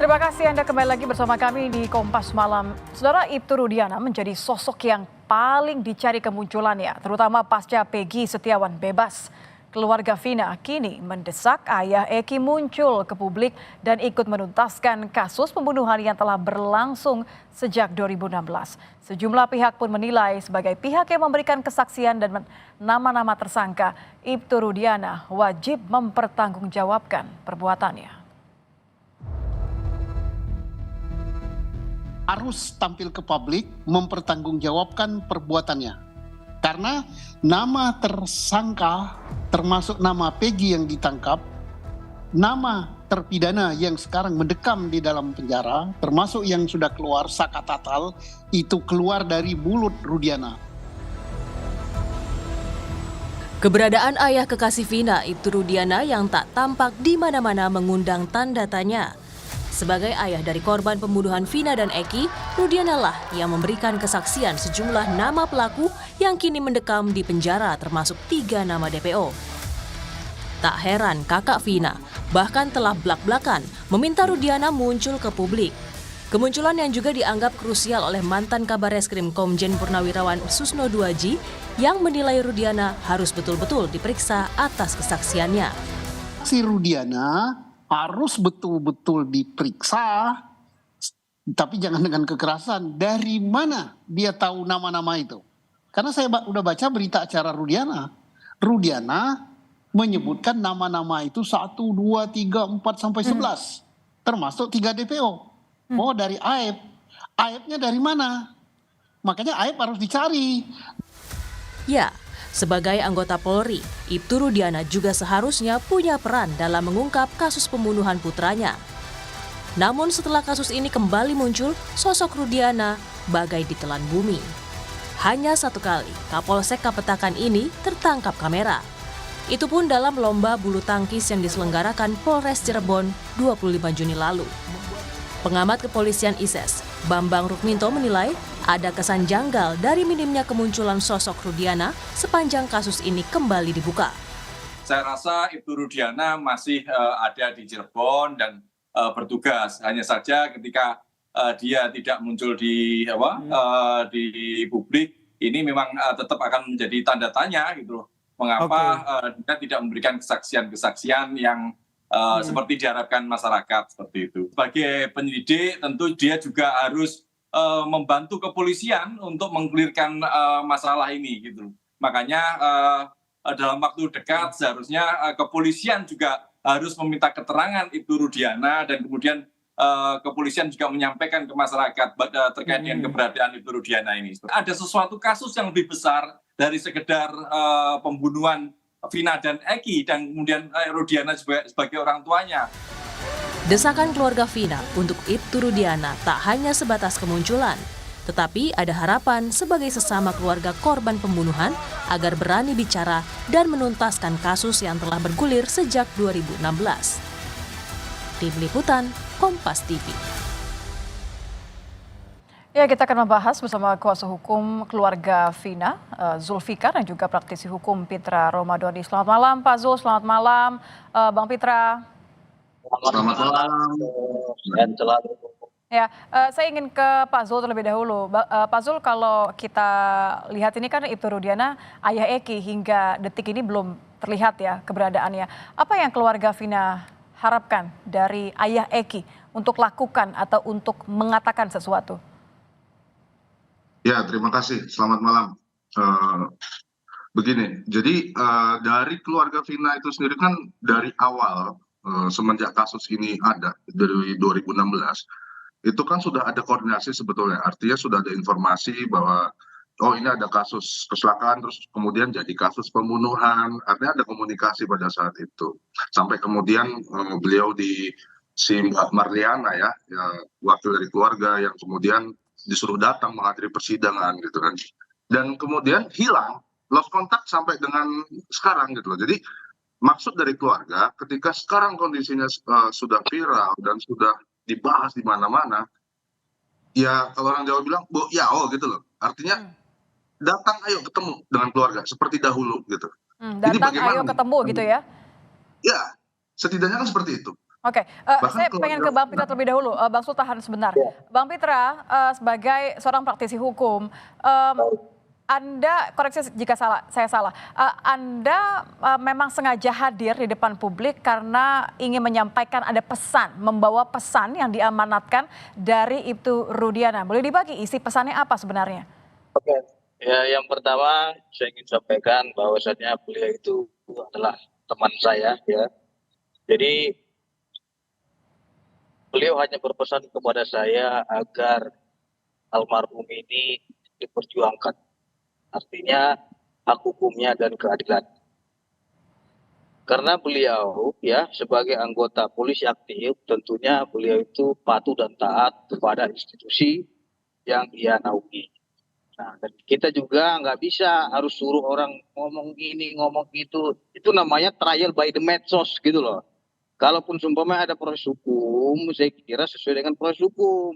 Terima kasih Anda kembali lagi bersama kami di Kompas Malam. Saudara, Ibtu Rudiana menjadi sosok yang paling dicari kemunculannya, terutama pasca Peggy Setiawan bebas. Keluarga Vina kini mendesak ayah Eki muncul ke publik dan ikut menuntaskan kasus pembunuhan yang telah berlangsung sejak 2016. Sejumlah pihak pun menilai sebagai pihak yang memberikan kesaksian dan nama-nama tersangka, Ibtu Rudiana wajib mempertanggungjawabkan perbuatannya. Harus tampil ke publik mempertanggungjawabkan perbuatannya. Karena nama tersangka termasuk nama Peggy yang ditangkap, nama terpidana yang sekarang mendekam di dalam penjara, termasuk yang sudah keluar Saka Tatal, itu keluar dari mulut Rudiana. Keberadaan ayah kekasih Vina, Ibtu Rudiana yang tak tampak di mana-mana mengundang tanda tanya. Sebagai ayah dari korban pembunuhan Vina dan Eki, Rudiana lah yang memberikan kesaksian sejumlah nama pelaku yang kini mendekam di penjara termasuk 3 nama DPO. Tak heran kakak Vina bahkan telah blak-blakan meminta Rudiana muncul ke publik. Kemunculan yang juga dianggap krusial oleh mantan Kabareskrim Komjen Purnawirawan Susno Duaji yang menilai Rudiana harus betul-betul diperiksa atas kesaksiannya. Si Rudiana harus betul-betul diperiksa, tapi jangan dengan kekerasan. Dari mana dia tahu nama-nama itu? Karena saya udah baca berita acara Rudiana. Rudiana menyebutkan nama-nama itu 1, 2, 3, 4, sampai 11. Termasuk 3 DPO. Oh, dari Aib. Aibnya dari mana? Makanya Aib harus dicari. Ya, sebagai anggota Polri, Ibtu Rudiana juga seharusnya punya peran dalam mengungkap kasus pembunuhan putranya. Namun setelah kasus ini kembali muncul, sosok Rudiana bagai ditelan bumi. Hanya 1 kali Kapolsek Kapetakan ini tertangkap kamera. Itu pun dalam lomba bulu tangkis yang diselenggarakan Polres Cirebon 25 Juni lalu. Pengamat kepolisian ISES, Bambang Rukminto menilai ada kesan janggal dari minimnya kemunculan sosok Rudiana sepanjang kasus ini kembali dibuka. Saya rasa Ibtu Rudiana masih ada di Cirebon dan bertugas. Hanya saja ketika dia tidak muncul di publik, ini memang tetap akan menjadi tanda tanya gitu loh. Mengapa dia tidak memberikan kesaksian-kesaksian yang seperti diharapkan masyarakat seperti itu. Sebagai penyelidik tentu dia juga harus membantu kepolisian untuk mengklirkan masalah ini gitu. Makanya dalam waktu dekat seharusnya kepolisian juga harus meminta keterangan Ibtu Rudiana dan kemudian kepolisian juga menyampaikan ke masyarakat terkait dengan keberadaan Ibtu Rudiana ini. Ada sesuatu kasus yang lebih besar dari sekedar pembunuhan Vina dan Eki dan kemudian Rudiana sebagai orang tuanya. Desakan keluarga Vina untuk Ibtu Rudiana tak hanya sebatas kemunculan, tetapi ada harapan sebagai sesama keluarga korban pembunuhan agar berani bicara dan menuntaskan kasus yang telah bergulir sejak 2016. Tim Liputan, Kompas TV. Ya, kita akan membahas bersama kuasa hukum keluarga Vina, Zulfikar, dan juga praktisi hukum Pitra Romadhoni. Selamat malam Pak Zul, selamat malam Bang Pitra. Selamat malam. Ya, saya ingin ke Pak Zul terlebih dahulu. Pak Zul, kalau kita lihat ini kan Ibtu Rudiana, ayah Eki, hingga detik ini belum terlihat ya keberadaannya. Apa yang keluarga Vina harapkan dari ayah Eki untuk lakukan atau untuk mengatakan sesuatu? Ya, terima kasih. Selamat malam. Begini, jadi dari keluarga Vina itu sendiri kan dari awal semenjak kasus ini ada dari 2016, itu kan sudah ada koordinasi sebetulnya. Artinya sudah ada informasi bahwa oh ini ada kasus kecelakaan, terus kemudian jadi kasus pembunuhan. Artinya ada komunikasi pada saat itu. Sampai kemudian beliau si Mbak Marliana ya, wakil dari keluarga yang kemudian disuruh datang menghadiri persidangan gitu kan, dan kemudian hilang, lost contact sampai dengan sekarang gitu loh. Jadi maksud dari keluarga ketika sekarang kondisinya sudah viral dan sudah dibahas di mana-mana, ya kalau orang Jawa bilang ya oh gitu loh, artinya datang ayo ketemu dengan keluarga seperti dahulu gitu. Jadi Datang bagaimana ayo ketemu gitu ya? Ya, setidaknya kan seperti itu. Oke, Bahkan saya pengen ke Bang Pitra terlebih dahulu. Bang Sul tahan sebentar. Bang Pitra, sebagai seorang praktisi hukum, Anda koreksi jika salah, saya salah. Anda memang sengaja hadir di depan publik karena ingin menyampaikan ada pesan, membawa pesan yang diamanatkan dari Ibtu Rudiana. Boleh dibagi isi pesannya apa sebenarnya? Oke. Ya, yang pertama saya ingin sampaikan bahwasannya beliau itu adalah teman saya ya. Jadi beliau hanya berpesan kepada saya agar almarhum ini diperjuangkan. Artinya hak hukumnya dan keadilan. Karena beliau ya sebagai anggota polisi aktif tentunya beliau itu patuh dan taat kepada institusi yang ia naungi. Nah, dan kita juga nggak bisa harus suruh orang ngomong gini, ngomong gitu. Itu namanya trial by the medsos gitu loh. Kalaupun sumpamanya ada proses hukum, saya kira sesuai dengan proses hukum.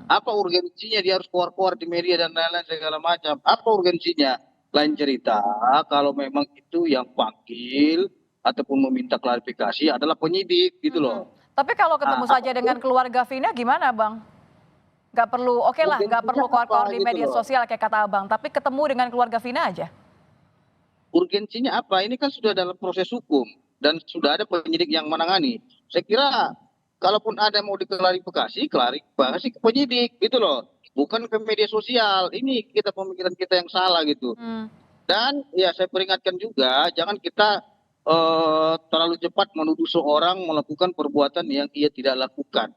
Apa urgensinya dia harus keluar-keluar di media dan lain-lain segala macam? Apa urgensinya? Lain cerita, kalau memang itu yang panggil ataupun meminta klarifikasi adalah penyidik gitu loh. Tapi kalau ketemu saja dengan keluarga Vina gimana Bang? Nggak perlu, oke lah, nggak perlu keluar-keluar di Gitu media loh. sosial kayak kata Abang. Tapi ketemu dengan keluarga Vina aja. Urgensinya apa? Ini kan sudah dalam proses hukum dan sudah ada penyidik yang menangani. Saya kira kalaupun ada mau diklarifikasi, klarifikasi ke penyidik gitu loh. Bukan ke media sosial. Ini pemikiran kita yang salah gitu. Dan ya saya peringatkan juga, jangan kita terlalu cepat menuduh seorang melakukan perbuatan yang ia tidak lakukan.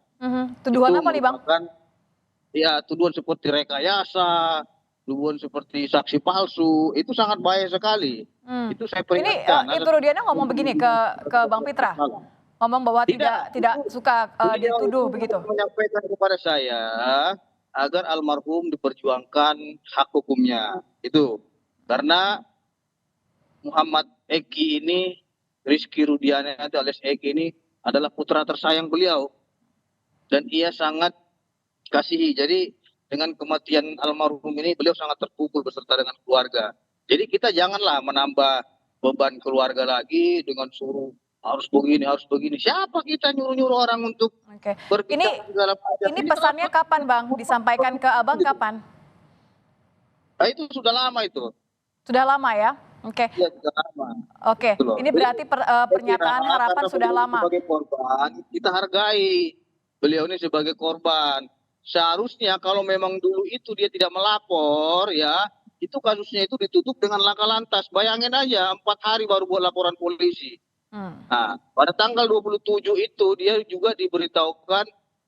Tuduhan Itu apa nih Bang? merupakan, ya tuduhan seperti rekayasa, tuduhan seperti saksi palsu, itu sangat bahaya sekali. Itu saya Ini peringatkan. Ibtu Rudiana ngomong begini ke Bang Pitra, ngomong bahwa tidak suka Beliau dituduh itu begitu. menyampaikan kepada saya agar almarhum diperjuangkan hak hukumnya. Itu karena Muhammad Eki ini, Rizky Rudiana alias Eki ini adalah putra tersayang beliau dan ia sangat kasihi. Jadi dengan kematian almarhum ini beliau sangat terpukul beserta dengan keluarga. Jadi kita janganlah menambah beban keluarga lagi dengan suruh harus begini. Siapa kita nyuruh-nyuruh orang untuk Oke. berbicara segala macam. Ini pesannya kapan Bang? Disampaikan ke Abang kapan? Nah, itu sudah lama itu. Sudah lama ya? Oke. Iya, sudah lama. Oke. Gitu loh. Ini berarti pernyataan Saya kira harapan karena sudah beliau lama. sebagai korban, kita hargai beliau ini sebagai korban. Seharusnya kalau memang dulu itu dia tidak melapor ya, itu kasusnya itu ditutup dengan laka lantas. Bayangin aja 4 hari baru buat laporan polisi. Nah, pada tanggal 27 itu dia juga diberitahukan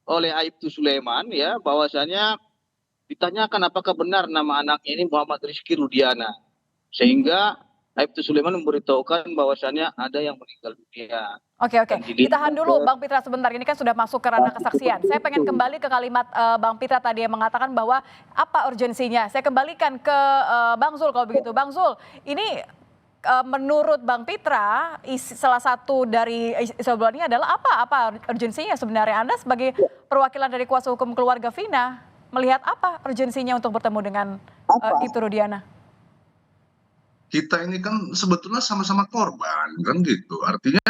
oleh Aibtu Sulaiman ya bahwasanya ditanyakan apakah benar nama anaknya ini Muhammad Rizky Rudiana. Sehingga Aibtu Sulaiman memberitahukan bahwasannya ada yang meninggal dunia. Oke. Ditahan dulu Bang Pitra sebentar. Ini kan sudah masuk ke ranah kesaksian. Saya pengen kembali ke kalimat Bang Pitra tadi yang mengatakan bahwa apa urgensinya. Saya kembalikan ke Bang Zul kalau begitu. Bang Zul, ini menurut Bang Pitra salah satu dari isi obrolannya adalah apa urgensinya sebenarnya? Anda sebagai perwakilan dari kuasa hukum keluarga Vina melihat apa urgensinya untuk bertemu dengan Ibtu Rudiana? Kita ini kan sebetulnya sama-sama korban kan gitu. Artinya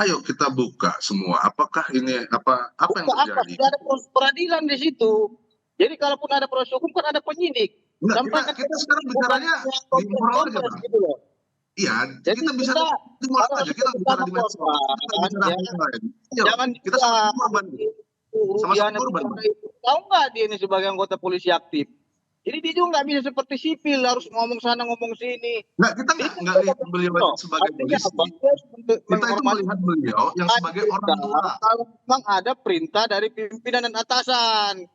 ayo kita buka semua. Apakah ini apa yang terjadi? Sudah ada proses peradilan di situ. Jadi kalaupun ada proses hukum kan ada penyidik. Enggak, kita sekarang bicaranya di moral aja, Bang. Gitu loh. Iya, Jadi kita bisa di moral aja. Kita bicara di medsos. Kita bicara yang lain. Jangan kita sama korban. Sama-sama korban. Tahu nggak dia ini sebagai anggota polisi aktif? Jadi dia juga nggak bisa seperti sipil harus ngomong sana ngomong sini. Nggak, kita nggak lihat beliau sebagai polisi. Kita itu melihat beliau yang sebagai orang tua. Kalau memang ada perintah dari pimpinan dan atasan,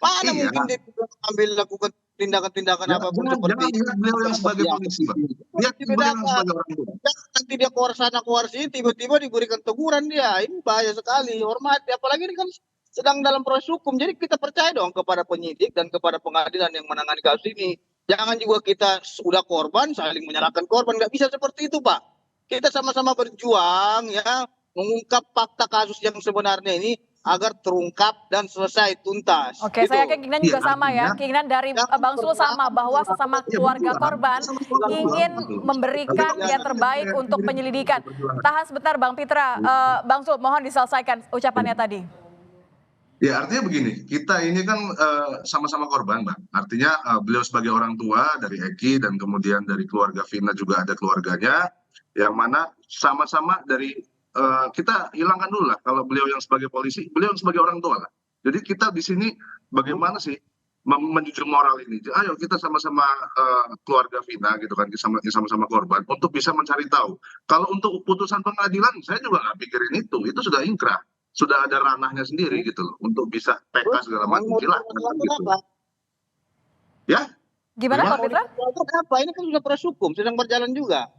mana mungkin dia ambil lakukan tindakan-tindakan apapun seperti jangan lihat beliau yang sebagai polisi, Pak. Lihat beliau yang sebagai orang tua. Nanti dia keluar sana keluar sini tiba-tiba diberikan teguran dia. Ini bahaya sekali. Hormati, apalagi ini kan sedang dalam proses hukum. Jadi kita percaya dong kepada penyidik dan kepada pengadilan yang menangani kasus ini. Jangan juga kita sudah korban saling menyalahkan korban. Nggak bisa seperti itu, Pak. Kita sama-sama berjuang ya mengungkap fakta kasus yang sebenarnya ini agar terungkap dan selesai tuntas. Oke, Gitu. saya yakin keinginan juga Iya, sama ya. artinya- Keinginan dari Yang Bang Sul sama bahwa sesama Iya, keluarga betul, korban sama keluarga ingin betul. memberikan Tapi yang kan terbaik yang untuk sendiri penyelidikan. perjuangan. Tahan sebentar Bang Pitra. Bang Sul, mohon diselesaikan ucapannya tadi. Ya artinya begini, kita ini kan sama-sama korban, Bang. Artinya beliau sebagai orang tua dari Eki dan kemudian dari keluarga Vina juga ada keluarganya, yang mana sama-sama dari kita hilangkan dulu lah kalau beliau yang sebagai polisi, beliau yang sebagai orang tua lah. Jadi kita di sini bagaimana sih menjunjung moral ini? Ayo kita sama-sama keluarga Vina gitu kan, sama-sama korban untuk bisa mencari tahu. Kalau untuk putusan pengadilan, saya juga nggak pikirin itu sudah inkrah. Sudah ada ranahnya sendiri gitu loh untuk bisa PK segala macam silakan gitu. Ya, Gimana Gimana? Bang Pitra? Apa? Ini kan sudah proses hukum, sedang berjalan juga.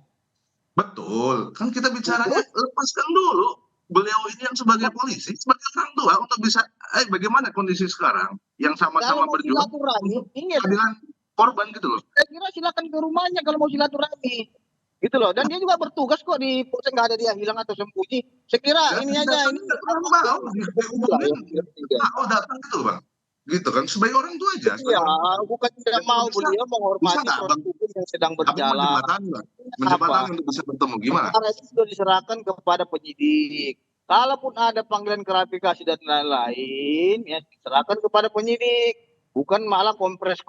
betul. Kan kita bicaranya lepaskan dulu beliau ini yang sebagai polisi, sebagai orang tua untuk bisa bagaimana kondisi sekarang yang Kalau sama-sama mau berjuang silaturahmi, ingat, keadilan korban gitu loh. saya kira silakan ke rumahnya kalau mau silaturahmi. Gitu loh. Dan dia juga bertugas kok di Polsek, nggak ada dia hilang atau sembunyi. Saya kira Ya, ini tidak aja perlu, ini tidak perlu mau datang gitu bang, gitu kan sebagai orang tua aja. ya, bukan tidak mau beliau menghormati bisa nggak, proses hukum yang sedang Tapi berjalan. menjembatani lah, menjembatani untuk bisa bertemu gimana? Karena itu sudah diserahkan kepada penyidik. Kalaupun ada panggilan klarifikasi dan lain-lain, ya diserahkan kepada penyidik. Bukan malah kompres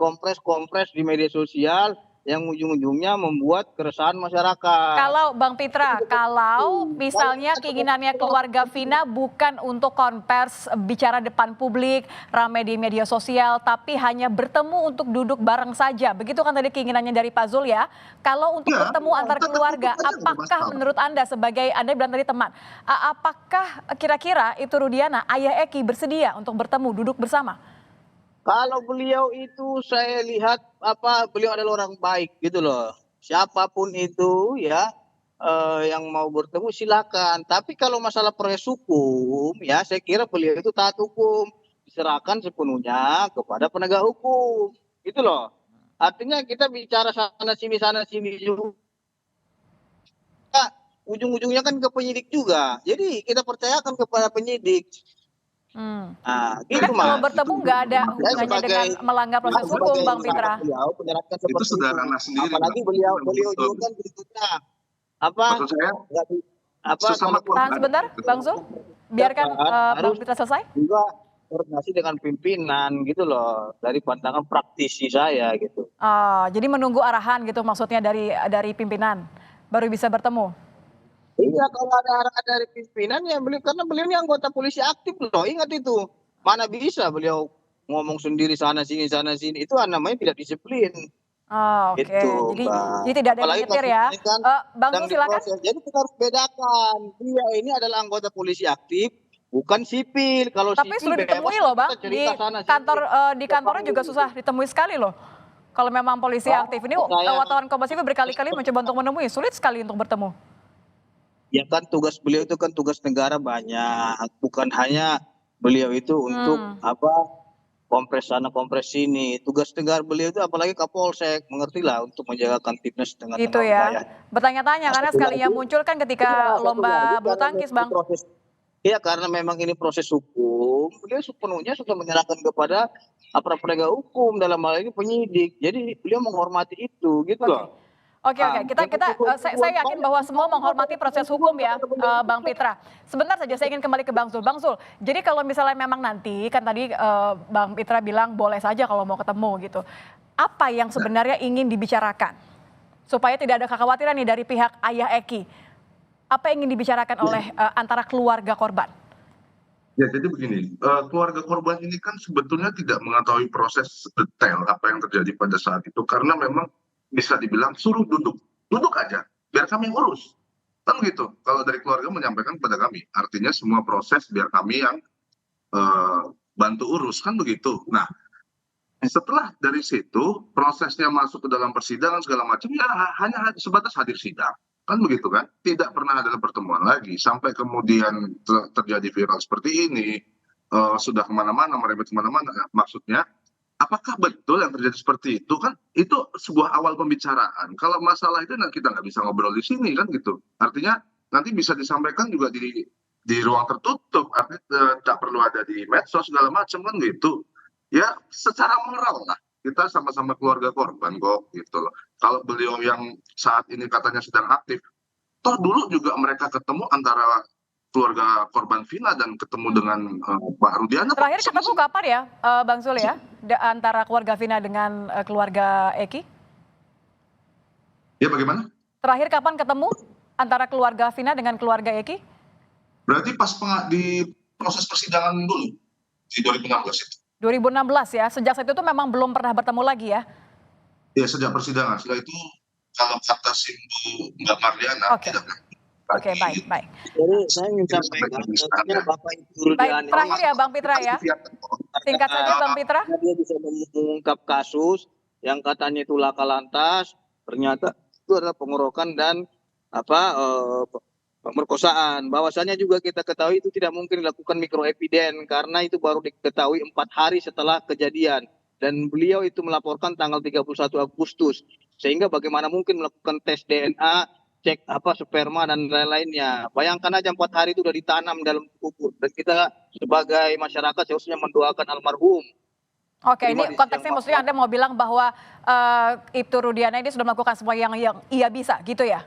di media sosial yang ujung-ujungnya membuat keresahan masyarakat. Kalau Bang Pitra, kalau misalnya keinginannya keluarga Vina bukan untuk konvers bicara depan publik, ramai di media sosial, tapi hanya bertemu untuk duduk bareng saja. Begitu kan tadi keinginannya dari Pak Zul ya. Kalau untuk Ya, bertemu antar tetap keluarga, bertemu aja, nggak apakah masalah. menurut Anda sebagai Anda bilang tadi teman, apakah kira-kira itu Rudiana, ayah Eki bersedia untuk bertemu, duduk bersama? Kalau beliau itu saya lihat beliau adalah orang baik gitu loh. Siapapun itu ya yang mau bertemu silakan. Tapi kalau masalah proses hukum ya saya kira beliau itu taat hukum, diserahkan sepenuhnya kepada penegak hukum. Gitu loh. Artinya kita bicara sana sini juga. Ujung-ujungnya kan ke penyidik juga. Jadi kita percayakan kepada penyidik. Nah, gitu Kan kalau Mas. bertemu nggak ada hubungannya dengan melanggar proses hukum, Bang Pitra. Beliau menyerahkan Itu seperti sudah itu. ranah sendiri. Apalagi Bang. beliau Itu juga betul. kan berikutnya Maksud saya nggak di- sesama kalau Tahan sebentar, Bang Zul. Biarkan Bang harus Pitra selesai. juga koordinasi dengan pimpinan gitu loh dari pandangan praktisi saya gitu. Jadi menunggu arahan gitu maksudnya dari pimpinan baru bisa bertemu. Iya kalau ada arahan dari pimpinan ya beliau karena beliau ini anggota polisi aktif loh, ingat itu. Mana bisa beliau ngomong sendiri sana sini itu namanya tidak disiplin. Oke. Gitu, Jadi Mbak. tidak ada yang Apalagi menyetir kasus ya. ini kan Bang sedang Zul silakan. diproses. Jadi kita harus bedakan. Dia ini adalah anggota polisi aktif, bukan sipil. Kalau Tapi sipil sudah bebas ditemui loh, Bang. kita cerita sana sini. Di kantornya juga susah ditemui sekali loh. Kalau memang polisi aktif ini wartawan Kompas TV berkali-kali mencoba untuk menemui, sulit sekali untuk bertemu. Ya kan tugas beliau itu kan tugas negara banyak, bukan hanya beliau itu untuk kompres sana kompres sini. Tugas negara beliau itu apalagi Kapolsek, mengertilah untuk menjaga Kamtibnas dengan Gitu tenang ya. baik. Bertanya-tanya karena sekalinya muncul kan ketika lomba bulu tangkis, Bang. Iya karena memang ini proses hukum, beliau sepenuhnya sudah menyerahkan kepada aparat penegak hukum dalam hal ini penyidik. Jadi beliau menghormati itu, gitu loh. Oke. Saya yakin bahwa semua menghormati proses hukum ya, Bang Pitra. Sebentar saja saya ingin kembali ke Bang Zul. Bang Zul, jadi kalau misalnya memang nanti kan tadi Bang Pitra bilang boleh saja kalau mau ketemu gitu. Apa yang sebenarnya ingin dibicarakan supaya tidak ada kekhawatiran nih dari pihak ayah Eki? Apa yang ingin dibicarakan oleh antara keluarga korban? Ya jadi begini, keluarga korban ini kan sebetulnya tidak mengetahui proses detail apa yang terjadi pada saat itu karena memang bisa dibilang suruh duduk aja, biar kami urus, kan gitu. Kalau dari keluarga menyampaikan kepada kami, artinya semua proses biar kami yang bantu urus, kan begitu. Nah, setelah dari situ prosesnya masuk ke dalam persidangan segala macam, ya hanya sebatas hadir sidang. Kan begitu kan, tidak pernah ada pertemuan lagi sampai kemudian terjadi viral seperti ini, sudah kemana-mana, merembet kemana-mana. Maksudnya apakah betul yang terjadi seperti itu? Kan itu sebuah awal pembicaraan. Kalau masalah itu kita nggak bisa ngobrol di sini kan gitu. Artinya nanti bisa disampaikan juga di di ruang tertutup, artinya tidak perlu ada di medsos segala macam kan gitu. Ya secara moral lah, kita sama-sama keluarga korban kok gitu loh. Kalau beliau yang saat ini katanya sedang aktif, toh dulu juga mereka ketemu antara keluarga korban Vina dan ketemu dengan Pak Rudiana. Terakhir ketemu kapan ya, Bang Zul ya, antara keluarga Vina dengan keluarga Eki? Ya bagaimana? Terakhir kapan ketemu antara keluarga Vina dengan keluarga Eki? Berarti pas di proses persidangan dulu di 2016 itu. 2016 ya, sejak saat itu memang belum pernah bertemu lagi ya? Ya sejak persidangan, setelah itu kalau kata Simbu Mbak Marliana Oke. tidak lagi. Oke, baik. Jadi saya ingin sampaikan, katanya Bapak Ibu Baik, Rudiana terakhir ya Bang Pitra ya. Singkat saja Bang Pitra. dia bisa mengungkap kasus yang katanya itu laka lantas, ternyata itu adalah pengeroyokan dan pemerkosaan. Bahwasannya juga kita ketahui itu tidak mungkin dilakukan mikroepiden karena itu baru diketahui 4 hari setelah kejadian. Dan beliau itu melaporkan tanggal 31 Agustus. Sehingga bagaimana mungkin melakukan tes DNA, cek sperma dan lain-lainnya. Bayangkan aja 4 hari itu sudah ditanam dalam kubur. Dan kita sebagai masyarakat seharusnya mendoakan almarhum. Oke, ini konteksnya maksudnya Anda mau bilang bahwa Ibtu Rudiana ini sudah melakukan semua yang ia bisa gitu ya?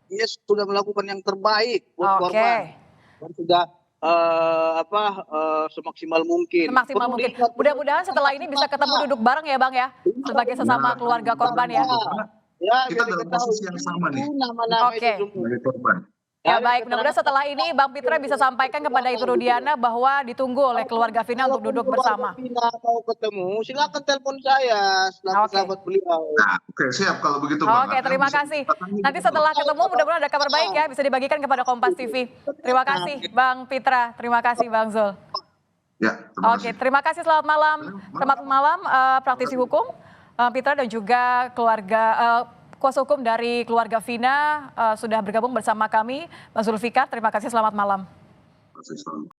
Dia sudah melakukan yang terbaik buat korban. Dan sudah semaksimal mungkin. Semaksimal mungkin. Mudah-mudahan setelah ini bisa ketemu duduk bareng ya Bang ya, sebagai sesama keluarga korban ya. Ya, kita dalam posisi yang sama nih. Oke. Sebagai korban. Ya baik, mudah-mudahan setelah ini Bang Pitra bisa sampaikan kepada Ibtu Rudiana bahwa ditunggu oleh keluarga Vina untuk duduk bersama. Vina mau ketemu, silakan telepon saya selaku sahabat beliau. Nah, oke, siap kalau begitu Bang. Oke, terima kasih. Nanti setelah ketemu mudah-mudahan ada kabar baik ya, bisa dibagikan kepada Kompas TV. Terima kasih Bang Pitra, terima kasih Bang Zul. Ya, terima kasih. Oke, terima kasih, selamat malam. Selamat malam praktisi hukum Pitra dan juga keluarga kuasa hukum dari keluarga Vina sudah bergabung bersama kami, Bang Zulfikar. Terima kasih, selamat malam. Terima kasih.